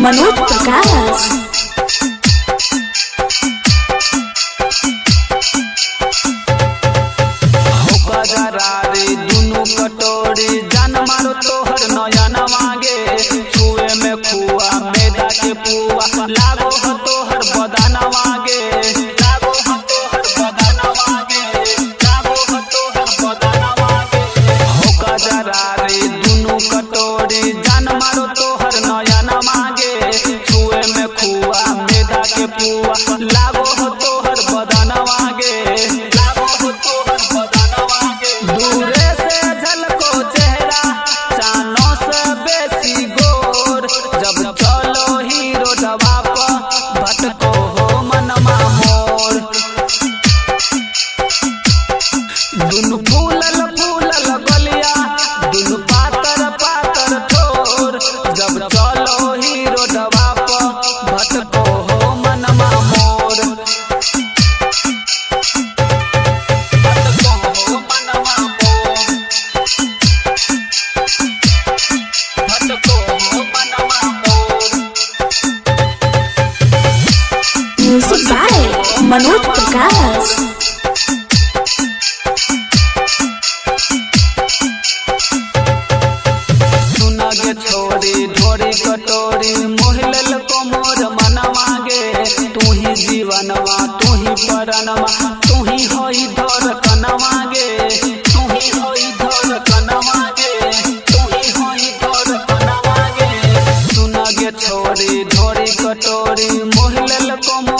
मनोज प्रकाश। दुनू कटोरी जान मारो तोहर नयन मांगे छुए में खुआ मैदा के पुआ लागो हो तोहर बदन मांगे लागो हो तोहर बदन मांगे लागो हो तोहर बदन मांगे हो कजरा रे दुनू कटोरी जान मारो तोहर नयन मांगे छुए में खुआ मैदा के पुआ लागो हो तोहर बदन मांगे लागो हो तोहर बदन मांगे दूरे से झलको चेहरा चानो से बेसी गोर जब चलो हीरो डबा पर भटको हो मनमा मोर दुनु फूलल फूलल गलिया दुनु पातर पातर ठोर जब चलो हीरो डबा पर भटको हो मनमा मोर भटको हो मनमा मोर भटको हो मनमा मोर म्यूजिक बाय मनोज प्रकाश। सुनगे छोरी ढोरी कटोरी मोहिलल कोमोर मन मांगे तू ही जीवनवा तू ही परनवा तू ही होई धर कन मांगे तू ही होई धर कन मांगे तू ही होई धर कन मांगे सुनगे छोरी ढोरी कटोरी मोहिलल कोमोर